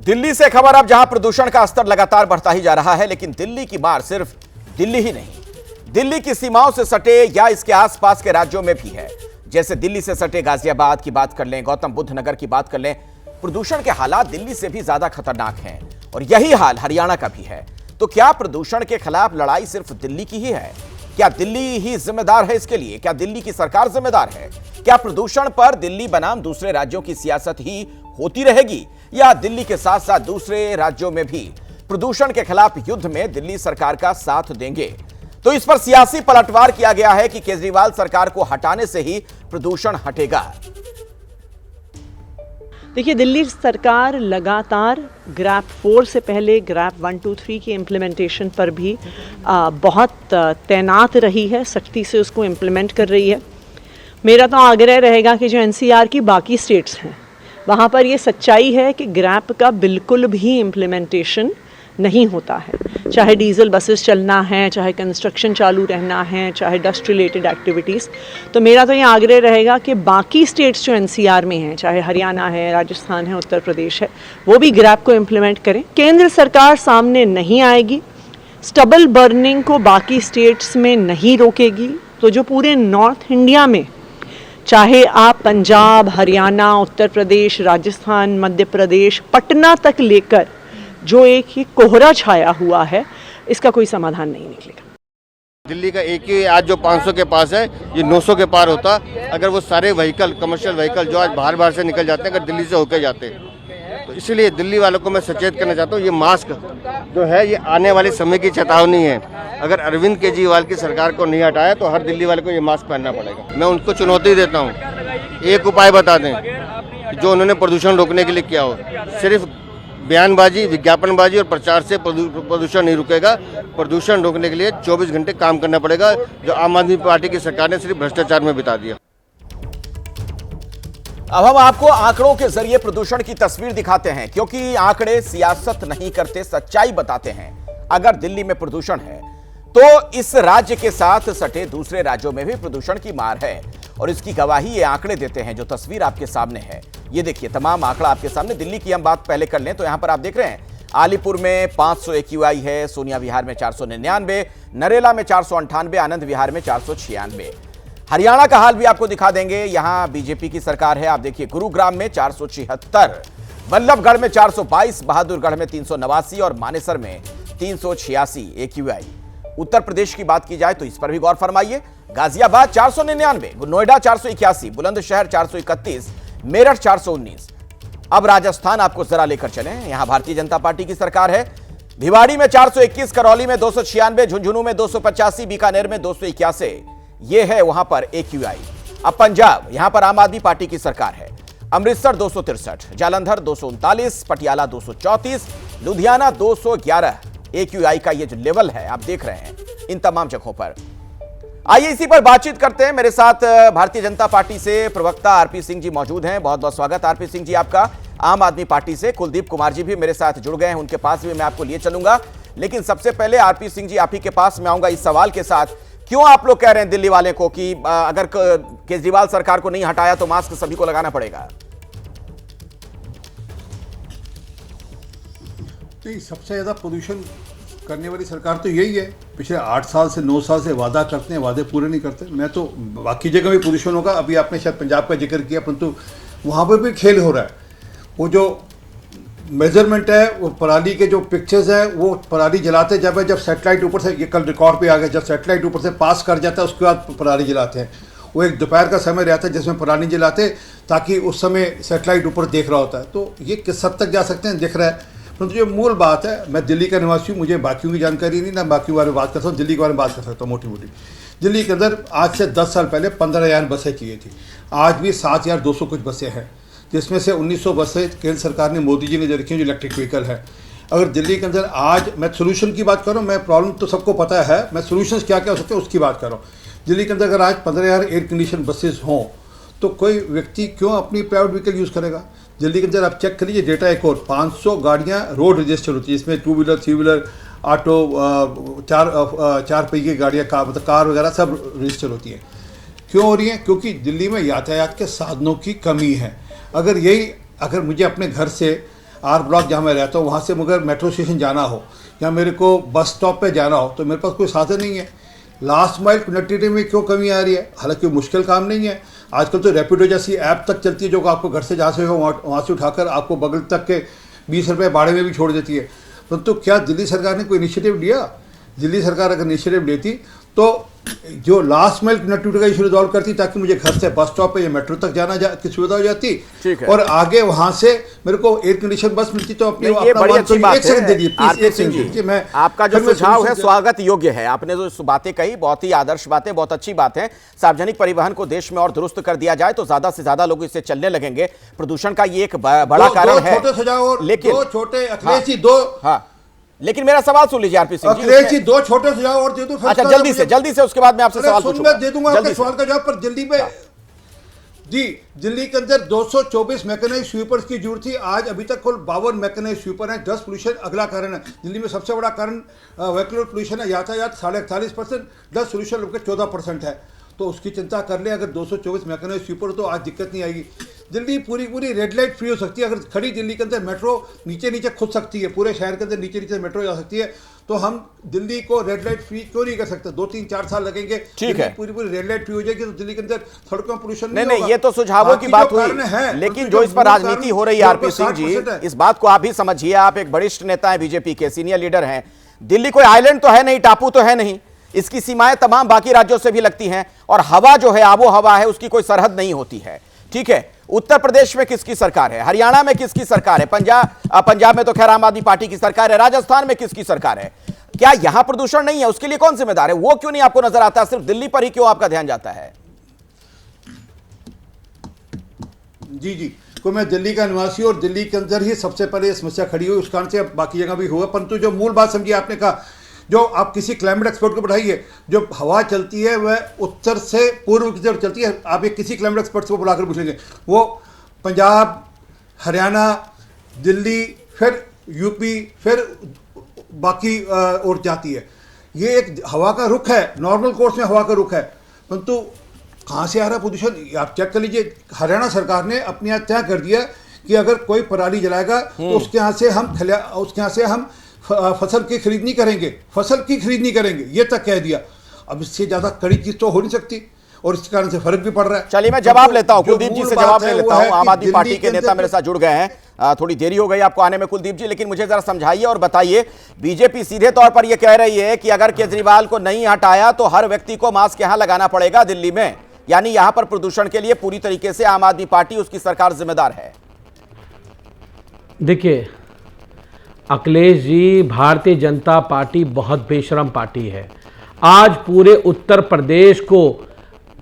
दिल्ली से खबर अब, जहां प्रदूषण का स्तर लगातार बढ़ता ही जा रहा है, लेकिन दिल्ली की मार सिर्फ दिल्ली ही नहीं, दिल्ली की सीमाओं से सटे या इसके आसपास के राज्यों में भी है। जैसे दिल्ली से सटे गाजियाबाद की बात कर लें, गौतम बुद्ध नगर की बात कर लें, प्रदूषण के हालात दिल्ली से भी ज्यादा खतरनाक हैं और यही हाल हरियाणा का भी है। तो क्या प्रदूषण के खिलाफ लड़ाई सिर्फ दिल्ली की ही है? क्या दिल्ली ही जिम्मेदार है इसके लिए? क्या दिल्ली की सरकार जिम्मेदार है? क्या प्रदूषण पर दिल्ली बनाम दूसरे राज्यों की सियासत ही होती रहेगी या दिल्ली के साथ साथ दूसरे राज्यों में भी प्रदूषण के खिलाफ युद्ध में दिल्ली सरकार का साथ देंगे? तो इस पर सियासी पलटवार किया गया है कि केजरीवाल सरकार को हटाने से ही प्रदूषण हटेगा। देखिए, दिल्ली सरकार लगातार ग्रैप 4 से पहले ग्रैप 1, 2, 3 की इम्प्लीमेंटेशन पर भी बहुत तैनात रही है, सख्ती से उसको इम्प्लीमेंट कर रही है। मेरा तो आग्रह रहेगा कि जो एनसीआर की बाकी स्टेट्स हैं वहाँ पर ये सच्चाई है कि ग्रैप का बिल्कुल भी इम्प्लीमेंटेशन नहीं होता है। चाहे डीजल बसेस चलना है, चाहे कंस्ट्रक्शन चालू रहना है, चाहे डस्ट रिलेटेड एक्टिविटीज़। तो मेरा तो ये आग्रह रहेगा कि बाकी स्टेट्स जो एनसीआर में हैं, चाहे हरियाणा है, राजस्थान है, उत्तर प्रदेश है, वो भी ग्रैप को इम्प्लीमेंट करें। केंद्र सरकार सामने नहीं आएगी, स्टबल बर्निंग को बाकी स्टेट्स में नहीं रोकेगी, तो जो पूरे नॉर्थ इंडिया में, चाहे आप पंजाब, हरियाणा, उत्तर प्रदेश, राजस्थान, मध्य प्रदेश, पटना तक लेकर जो एक ही कोहरा छाया हुआ है, इसका कोई समाधान नहीं निकलेगा। दिल्ली का एक ही आज जो 500 के पास है, ये 900 के पार होता अगर वो सारे व्हीकल, कमर्शियल व्हीकल जो आज बाहर से निकल जाते हैं, अगर दिल्ली से होकर जाते। तो इसीलिए दिल्ली वालों को मैं सचेत करना चाहता हूँ, ये मास्क जो है ये आने वाले समय की चेतावनी है। अगर अरविंद केजरीवाल की सरकार को नहीं हटाया तो हर दिल्ली वाले को ये मास्क पहनना पड़ेगा। मैं उनको चुनौती देता हूँ, एक उपाय बता दें जो उन्होंने प्रदूषण रोकने के लिए किया हो। सिर्फ बयानबाजी, विज्ञापनबाजी और प्रचार से प्रदूषण नहीं रुकेगा। प्रदूषण रोकने के लिए 24 घंटे काम करना पड़ेगा, जो आम आदमी पार्टी की सरकार ने सिर्फ भ्रष्टाचार में बिता दिया। अब हम आपको आंकड़ों के जरिए प्रदूषण की तस्वीर दिखाते हैं, क्योंकि आंकड़े सियासत नहीं करते, सच्चाई बताते हैं। अगर दिल्ली में प्रदूषण है तो इस राज्य के साथ सटे दूसरे राज्यों में भी प्रदूषण की मार है और इसकी गवाही ये आंकड़े देते हैं, जो तस्वीर आपके सामने है। ये देखिए, तमाम आंकड़ा आपके सामने। दिल्ली की हम बात पहले कर लें तो यहां पर आप देख रहे हैं आलीपुर में 500 AQI है, सोनिया विहार में 499, नरेला में 498, आनंद विहार में 496। हरियाणा का हाल भी आपको दिखा देंगे। यहां बीजेपी की सरकार है। आप देखिए, गुरुग्राम में 476, बल्लभगढ़ में 422, बहादुरगढ़ में 389 और मानेसर में 386 AQI। उत्तर प्रदेश की बात की जाए तो इस पर भी गौर फरमाइए। गाजियाबाद 499, नोएडा 481, बुलंदशहर 431, मेरठ 419। अब राजस्थान आपको जरा लेकर चलें। यहां भारतीय जनता पार्टी की सरकार है। भिवाड़ी में 421, करौली में 296, झुंझुनू में 285, बीकानेर में 281। यह है वहां पर AQI। अब पंजाब, यहां पर आम आदमी पार्टी की सरकार है। अमृतसर 263, जालंधर 239, पटियाला 234, लुधियाना 211। AQI का ये जो लेवल है आप देख रहे हैं इन तमाम जगहों पर। आइए इसी पर बातचीत करते हैं। मेरे साथ भारतीय जनता पार्टी से प्रवक्ता आरपी सिंह जी मौजूद हैं। बहुत बहुत स्वागत आरपी सिंह जी आपका। आम आदमी पार्टी से कुलदीप कुमार जी भी मेरे साथ जुड़ गए हैं, उनके पास भी मैं आपको लिए चलूंगा। लेकिन सबसे पहले आरपी सिंह जी, आप ही के पास मैं आऊंगा इस सवाल के साथ। क्यों आप लोग कह रहे हैं दिल्ली वाले को कि अगर केजरीवाल सरकार को नहीं हटाया तो मास्क सभी को लगाना पड़ेगा? नहीं, सबसे ज्यादा प्रदूषण करने वाली सरकार तो यही है। पिछले 8 साल से 9 साल से वादा करते हैं, वादे पूरे नहीं करते। मैं तो बाकी जगह भी प्रदूषण होगा, अभी आपने शायद पंजाब का जिक्र किया, परंतु वहाँ पर भी खेल हो रहा है। वो जो मेजरमेंट है, वो पराली के जो पिक्चर्स है, वो पराली जलाते जब सेटेलाइट ऊपर से, ये कल रिकॉर्ड पे आ गया, जब सेटेलाइट ऊपर से पास कर जाता है उसके बाद पराली जलाते हैं। वो एक दोपहर का समय रहता है जिसमें पराली जलाते ताकि उस समय सेटेलाइट ऊपर देख रहा होता है। तो ये किस हद तक जा सकते हैं, दिख रहा है। परंतु जो मूल बात है, मैं दिल्ली का निवासी हूँ, मुझे बाकियों की जानकारी नहीं, ना बाकी बारे में बात करता हूँ, दिल्ली के बारे में बात कर सकता हूँ मोटी मोटी। दिल्ली के अंदर आज से 10 साल पहले 15,000 बसें चाहिए थी, आज भी 7,200 कुछ बसें हैं, जिसमें से 1900 बसें केंद्र सरकार ने, मोदी जी ने जो रखी हैं, जो इलेक्ट्रिक व्हीकल है। अगर दिल्ली के अंदर आज, मैं सोल्यूशन की बात कर रहा हूँ, मैं प्रॉब्लम तो सबको पता है, मैं सोल्यूशन क्या क्या हो सकते हैं उसकी बात कर रहा हूँ। दिल्ली के अंदर अगर आज 15,000 एयर कंडीशन बसेज हों तो कोई व्यक्ति क्यों अपनी प्राइवेट व्हीकल यूज़ करेगा? दिल्ली के अंदर आप चेक कर लीजिए डेटा, एक और 500 गाड़ियाँ रोड रजिस्टर होती है, इसमें 2 व्हीलर, 3 व्हीलर, ऑटो, चार पहिए की गाड़ियाँ, मतलब कार वगैरह सब रजिस्टर होती हैं। क्यों हो रही हैं? क्योंकि दिल्ली में यातायात के साधनों की कमी है। अगर मुझे अपने घर से आर ब्लॉक जहाँ मैं रहता हूँ वहाँ से मगर मेट्रो स्टेशन जाना हो या मेरे को बस स्टॉप पे जाना हो तो मेरे पास कोई साधन नहीं है। लास्ट माइल कनेक्टिविटी में क्यों कमी आ रही है? हालांकि मुश्किल काम नहीं है, आजकल तो रैपिडो जैसी ऐप तक चलती है जो आपको घर से जहाँ से हो वहाँ से उठाकर आपको बगल तक के 20 रुपये भाड़े में भी छोड़ देती है। परंतु क्या दिल्ली सरकार ने कोई इनिशिएटिव लिया? दिल्ली सरकार अगर इनिशिएटिव लेती तो जो लास्ट माइल कनेक्टिविटी का इशू रिजॉल्व करती ताकि मुझे घर से बस स्टॉप पे या मेट्रो तक जाना की सुविधा हो जाती और आगे वहां से मेरे को एयर कंडीशन बस मिलती तो अपनी ये बड़ी अच्छी बात है। एक सेकंड जी, मैं आपका जो सुझाव है स्वागत योग्य है। आपने जो बातें कही बहुत ही आदर्श बातें, बहुत अच्छी बात है। सार्वजनिक परिवहन को देश में और दुरुस्त कर दिया जाए तो ज्यादा से ज्यादा लोग इससे चलने लगेंगे। प्रदूषण का ये एक बड़ा कारण है। लेकिन दो छोटे अखिलेश जी लेकिन मेरा सवाल सुन लीजिए आरपी सिंह जी। अखिलेश जी 2 छोटे सुझाव और दे दूं। अच्छा जल्दी से उसके बाद मैं आपसे सवाल पूछूंगा। दे दूंगा आपके सवाल का जवाब। पर जल्दी में जी, दिल्ली के अंदर 224 मैकेनाइज्ड स्वीपर्स की जरूरत थी, आज अभी तक कुल 52 मैकेनाइज्ड स्वीपर हैं। डस्ट पोल्यूशन अगला कारण है। दिल्ली में सबसे बड़ा कारण व्हीकल पोल्यूशन है, यातायात 48.5%, डस्ट पोल्यूशन 14% है। तो उसकी चिंता कर ले। अगर 224 मैकेनाइज्ड स्वीपर तो आज दिक्कत नहीं आएगी। दिल्ली पूरी रेड लाइट फ्री हो सकती है। अगर खड़ी दिल्ली के अंदर मेट्रो नीचे खुद सकती है, पूरे शहर के अंदर नीचे मेट्रो जा सकती है, तो हम दिल्ली को रेड लाइट फ्री क्यों नहीं कर सकते? 2-3-4 साल लगेंगे, ठीक है, पूरी रेड लाइट फ्री हो जाएगी तो दिल्ली के अंदर सड़कों में पोल्यूशन नहीं, ये तो सुझावों की बात हुई, लेकिन जो इस पर राजनीति हो रही है आरपी सिंह जी, इस बात को आप भी समझिए। आप एक वरिष्ठ नेता है, बीजेपी के सीनियर लीडर हैं। दिल्ली कोई आइलैंड तो है नहीं, टापू तो है नहीं। इसकी सीमाएं तमाम बाकी राज्यों से भी लगती हैं और हवा जो है, आबो हवा है, उसकी कोई सरहद नहीं होती है। ठीक है, उत्तर प्रदेश में किसकी सरकार है? हरियाणा में किसकी सरकार है? पंजाब में तो खैर आम आदमी पार्टी की सरकार है। राजस्थान में किसकी सरकार है? क्या यहां प्रदूषण नहीं है? उसके लिए कौन जिम्मेदार है? वो क्यों नहीं आपको नजर आता? सिर्फ दिल्ली पर ही क्यों आपका ध्यान जाता है? जी को मैं दिल्ली का निवासी और दिल्ली के अंदर ही सबसे पहले ये समस्या खड़ी हुई, उस कारण से अब बाकी जगह भी हुआ। परंतु जो मूल बात समझिए, आपने कहा जो आप किसी क्लाइमेट एक्सपर्ट को बढ़ाइए, जो हवा चलती है वह उत्तर से पूर्व की तरफ चलती है। आप एक किसी क्लाइमेट एक्सपर्ट को बुलाकर पूछेंगे, वो पंजाब, हरियाणा, दिल्ली, फिर यूपी, फिर बाकी और जाती है। ये एक हवा का रुख है, नॉर्मल कोर्स में हवा का रुख है। परंतु कहाँ से आ रहा है प्रदूषण? आप चेक कर लीजिए। हरियाणा सरकार ने अपने यहाँ तय कर दिया कि अगर कोई पराली जलाएगा तो उसके यहाँ से हम फसल की खरीद नहीं करेंगे, ये तक कह दिया। अब इससे ज्यादा कड़ी चीज तो हो नहीं सकती और इस कारण से फर्क भी पड़ रहा है। चलिए मैं जवाब लेता हूं, कुलदीप जी से जवाब ले लेता हूं। आम आदमी पार्टी के नेता मेरे साथ जुड़ गए हैं। थोड़ी देरी हो गई आपको आने में कुलदीप जी, लेकिन मुझे जरा समझाइए और बताइए। बीजेपी सीधे तौर पर यह कह रही है कि अगर केजरीवाल को नहीं हटाया तो हर व्यक्ति को मास्क यहां लगाना पड़ेगा दिल्ली में, यानी यहां पर प्रदूषण के लिए पूरी तरीके से आम आदमी पार्टी, उसकी सरकार जिम्मेदार है। देखिए अखिलेश जी, भारतीय जनता पार्टी बहुत बेशरम पार्टी है। आज पूरे उत्तर प्रदेश को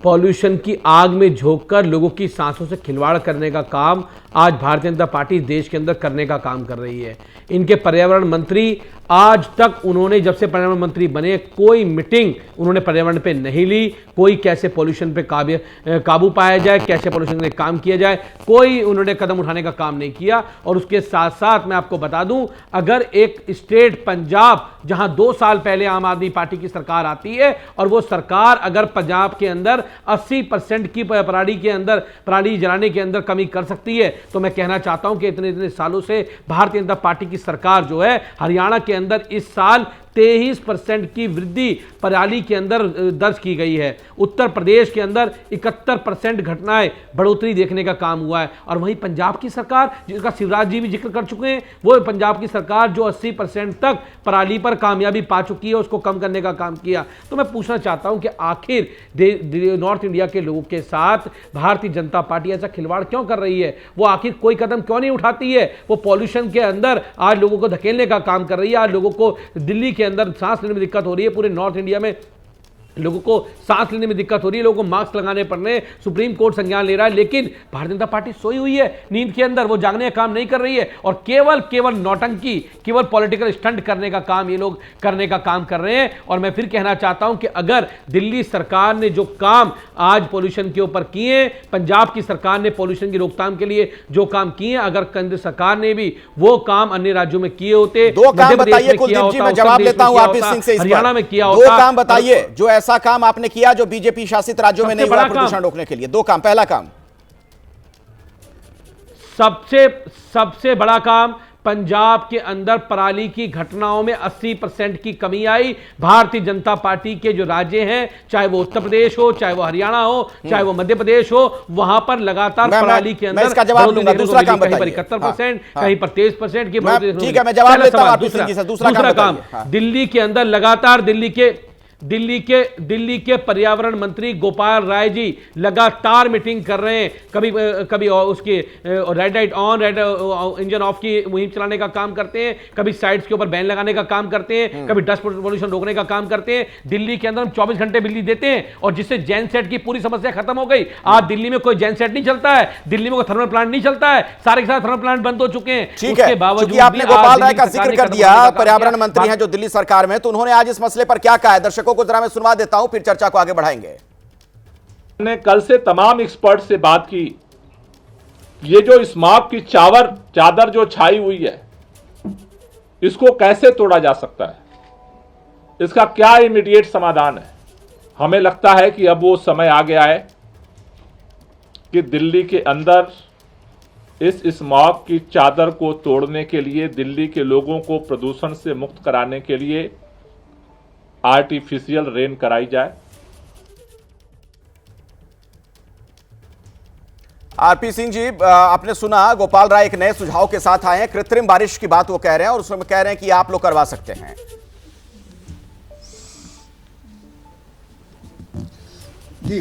पॉल्यूशन की आग में झोंककर लोगों की सांसों से खिलवाड़ करने का काम आज भारतीय जनता पार्टी देश के अंदर करने का काम कर रही है। इनके पर्यावरण मंत्री, आज तक उन्होंने जब से पर्यावरण मंत्री बने कोई मीटिंग उन्होंने पर्यावरण पे नहीं ली। कोई कैसे पॉल्यूशन पे काबू पाया जाए, कैसे पॉल्यूशन पे काम किया जाए, कोई उन्होंने कदम उठाने का काम नहीं किया। और उसके साथ साथ मैं आपको बता दूं, अगर एक स्टेट पंजाब जहां 2 साल पहले आम आदमी पार्टी की सरकार आती है और वो सरकार अगर पंजाब के अंदर 80% की पराली जलाने के अंदर कमी कर सकती है, तो मैं कहना चाहता हूं कि इतने सालों से भारतीय जनता पार्टी की सरकार जो है, हरियाणा के अंदर इस साल 23% की वृद्धि पराली के अंदर दर्ज की गई है। उत्तर प्रदेश के अंदर 71% घटनाएं बढ़ोतरी देखने का काम हुआ है। और वहीं पंजाब की सरकार, जिसका शिवराज जी भी जिक्र कर चुके हैं, वो पंजाब की सरकार जो 80% तक पराली पर कामयाबी पा चुकी है, उसको कम करने का काम किया। तो मैं पूछना चाहता हूं कि आखिर नॉर्थ इंडिया के लोगों के साथ भारतीय जनता पार्टी ऐसा खिलवाड़ क्यों कर रही है? वो आखिर कोई कदम क्यों नहीं उठाती है? वो पॉल्यूशन के अंदर आज लोगों को धकेलने का काम कर रही है। आज लोगों को दिल्ली के अंदर सांस लेने में दिक्कत हो रही है, पूरे नॉर्थ इंडिया में लोगों को सांस लेने में दिक्कत हो रही है, लोगों को मास्क लगाने पड़ रहे हैं, सुप्रीम कोर्ट संज्ञान ले रहा है। लेकिन भारतीय जनता पार्टी सोई हुई है नींद के अंदर, वो जागने का काम नहीं कर रही है और केवल नौटंकी, केवल पॉलिटिकल स्टंट करने का काम ये लोग करने का काम कर रहे हैं। और मैं फिर कहना चाहता हूं कि अगर दिल्ली सरकार ने जो काम आज पॉल्यूशन के ऊपर किए, पंजाब की सरकार ने पॉल्यूशन की रोकथाम के लिए जो काम किए, अगर केंद्र सरकार ने भी वो काम अन्य राज्यों में किए होते, दो काम बताइए कुलदीप जी, मैं जवाब लेता हूं आरपी सिंह से, हरियाणा में किया होता। दो काम बताइए जो ऐसा काम आपने किया जो बीजेपी शासित राज्यों में नहीं हुआ प्रदूषण रोकने के लिए। 2 काम। पहला काम, सबसे बड़ा काम पंजाब के अंदर पराली की घटनाओं में 80% की कमी आई। भारतीय जनता पार्टी के जो राज्य हैं, चाहे वो उत्तर प्रदेश हो, चाहे वो हरियाणा हो, चाहे वो मध्य प्रदेश हो, वहां पर लगातार पराली के अंदर इसका जवाब दूंगा। दूसरा काम कहीं पर बताइए। 71%, कहीं पर 23% की बढ़ोतरी। ठीक है, मैं जवाब लेता हूं आरपी सिंह जी से। दूसरा काम दिल्ली के अंदर लगातार दिल्ली के पर्यावरण मंत्री गोपाल राय जी लगातार मीटिंग कर रहे हैं। कभी उसके red light on, red engine of की मुहिम चलाने का काम करते हैं, कभी साइड्स के ऊपर बैन लगाने का काम करते हैं, कभी डस्ट पोल्यूशन रोकने का काम करते हैं। दिल्ली के अंदर हम 24 घंटे बिजली देते हैं और जिससे जैन सेट की पूरी समस्या खत्म हो गई। आज दिल्ली में कोई जैन सेट नहीं चलता है, दिल्ली में कोई थर्मल प्लांट नहीं चलता है, सारे के सारे थर्मल प्लांट बंद हो चुके हैं। ठीक है, क्योंकि आपने गोपाल राय का जिक्र कर दिया, पर्यावरण मंत्री हैं जो दिल्ली सरकार में, तो उन्होंने आज इस मसले पर क्या कहा है दर्शकों को जरा मैं सुनवा देता हूं, फिर चर्चा को आगे बढ़ाएंगे। हमने कल से तमाम एक्सपर्ट से बात की। ये जो स्मॉग की चादर जो छाई हुई है, इसको कैसे तोड़ा जा सकता है, इसका क्या इमीडिएट समाधान है। हमें लगता है कि अब वो समय आ गया है कि दिल्ली के अंदर इस स्मॉग की चादर को तोड़ने के लिए, दिल्ली के लोगों को प्रदूषण से मुक्त कराने के लिए आर्टिफिशियल रेन कराई जाए। आरपी सिंह जी, आपने सुना गोपाल राय एक नए सुझाव के साथ आए हैं। कृत्रिम बारिश की बात वो कह रहे हैं और उसमें कह रहे हैं कि आप लोग करवा सकते हैं। जी,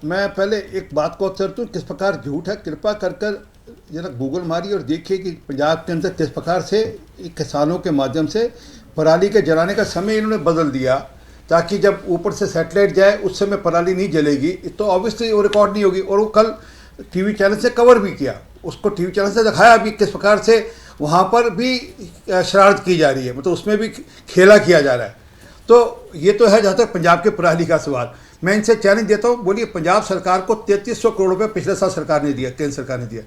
मैं पहले एक बात को उत्तर दूं, किस प्रकार झूठ है, कृपा कर जरा गूगल मारिए और देखिए कि पंजाब के अंदर किस प्रकार से किसानों के माध्यम से पराली के जलाने का समय इन्होंने बदल दिया, ताकि जब ऊपर से सैटेलाइट जाए उस समय पराली नहीं जलेगी, तो ऑब्वियसली वो रिकॉर्ड नहीं होगी। और वो कल टीवी चैनल से कवर भी किया, उसको टीवी चैनल से दिखाया भी किस प्रकार से वहाँ पर भी शरारत की जा रही है, मतलब उसमें भी खेला किया जा रहा है। तो ये तो है जहाँ तक पंजाब के पराली का सवाल। मैं इनसे चैलेंज देता हूँ, बोलिए पंजाब सरकार को 3300 करोड़ रुपये पिछले साल सरकार ने दिया, केंद्र सरकार ने दिया,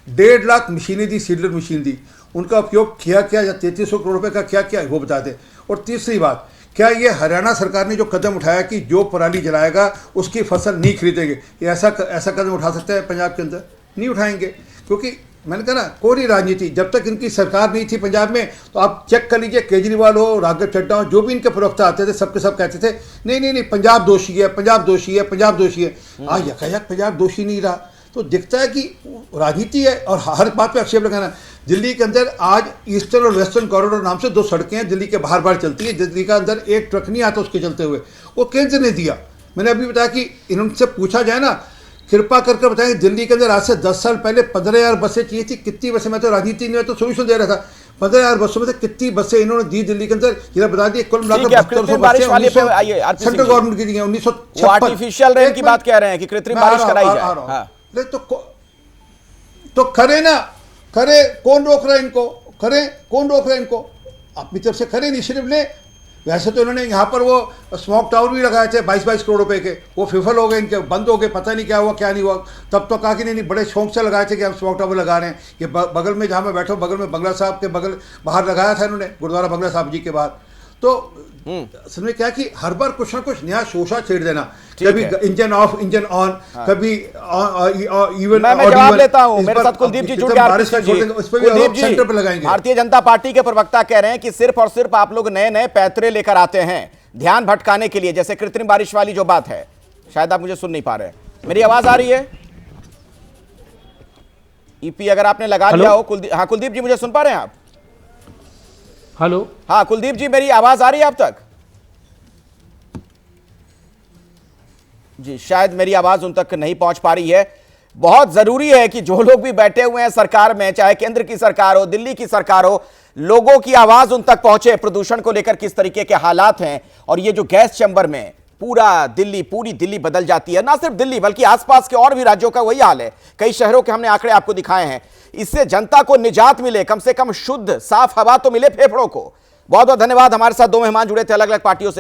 1.5 लाख मशीनें दी, सीडर मशीन दी, उनका उपयोग किया क्या, या 3300 करोड़ रुपये का क्या क्या वो बता दें। और तीसरी बात, क्या ये हरियाणा सरकार ने जो कदम उठाया कि जो पराली जलाएगा उसकी फसल नहीं खरीदेंगे, ये ऐसा कदम उठा सकते हैं पंजाब के अंदर? नहीं उठाएंगे, क्योंकि मैंने कहा ना, कोई राजनीति जब तक इनकी सरकार नहीं थी पंजाब में, तो आप चेक कर लीजिए, केजरीवाल हो, राघव चड्ढा हो, जो भी इनके प्रवक्ता आते थे सबके सब कहते थे नहीं पंजाब दोषी है, पंजाब दोषी है, पंजाब दोषी है। आज यकायक पंजाब दोषी नहीं रहा, तो दिखता है कि राजनीति है और हर बात पे आक्षेप लगाना। दिल्ली के अंदर आज ईस्टर्न और वेस्टर्न कॉरिडोर नाम से 2 सड़कें हैं, दिल्ली के बाहर चलती है, दिल्ली का अंदर एक ट्रक नहीं आता उसके चलते हुए, वो केंद्र ने दिया। मैंने अभी बताया कि इनसे पूछा जाए ना, कृपा करके बताएं, दिल्ली के अंदर आज से 10 साल पहले 15,000 बसें चाहिए थी, कितनी बसें, मैं तो राजनीति में तो सोल्यूशन दे रहा था, 15,000 बसों में से कितनी बसें इन्होंने दी दिल्ली के अंदर, ये बता दिए। कुल मिलाकर 7200 बसें सेंट्रल गवर्नमेंट की दी हैं 1956। आर्टिफिशियल रेन की बात कह रहे हैं कि कृत्रिम बारिश कराई जाए, तो करे ना, करे, कौन रोक रहा है इनको, करे, कौन रोक रहा है इनको? अपनी तरफ से करे, इनिशिएटिव ले। वैसे तो इन्होंने यहाँ पर वो स्मोक टावर भी लगाए थे 22 करोड़ रुपए के, वो फिफल हो गए, इनके बंद हो गए, पता नहीं क्या हुआ क्या नहीं हुआ। तब तो कहा कि नहीं बड़े शौक से लगाए थे कि हम स्मोक टावर लगा रहे हैं। ये बगल में जहाँ मैं बैठा हूँ, बगल में बंगला साहब के बाहर लगाया था इन्होंने, गुरुद्वारा बंगला साहब जी के बाहर। तो असल में क्या कि हर बार कुछ ना कुछ नया शोशा छेड़ देना, कभी इंजन ऑफ इंजन ऑन, कभी इवन। मैं जवाब लेता हूं, मेरे साथ कुलदीप जी जुड़ गए। कुलदीप जी, भारतीय जनता पार्टी के प्रवक्ता कह रहे हैं कि सिर्फ और सिर्फ आप लोग नए नए पैतरे लेकर आते हैं ध्यान भटकाने के लिए, जैसे कृत्रिम बारिश वाली जो बात है। शायद आप मुझे सुन नहीं पा रहे, मेरी आवाज आ रही है? ईपी अगर आपने लगा लिया हो। हाँ कुलदीप जी, मुझे सुन पा रहे हैं आप? हेलो, हाँ कुलदीप जी, मेरी आवाज आ रही है आप तक? जी, शायद मेरी आवाज उन तक नहीं पहुंच पा रही है। बहुत जरूरी है कि जो लोग भी बैठे हुए हैं सरकार में, चाहे केंद्र की सरकार हो, दिल्ली की सरकार हो, लोगों की आवाज उन तक पहुंचे, प्रदूषण को लेकर किस तरीके के हालात हैं। और ये जो गैस चैम्बर में पूरी दिल्ली बदल जाती है, ना सिर्फ दिल्ली बल्कि आसपास के और भी राज्यों का वही हाल है। कई शहरों के हमने आंकड़े आपको दिखाए हैं। इससे जनता को निजात मिले, कम से कम शुद्ध साफ हवा तो मिले फेफड़ों को। बहुत बहुत धन्यवाद। हमारे साथ 2 मेहमान जुड़े थे अलग अलग पार्टियों से।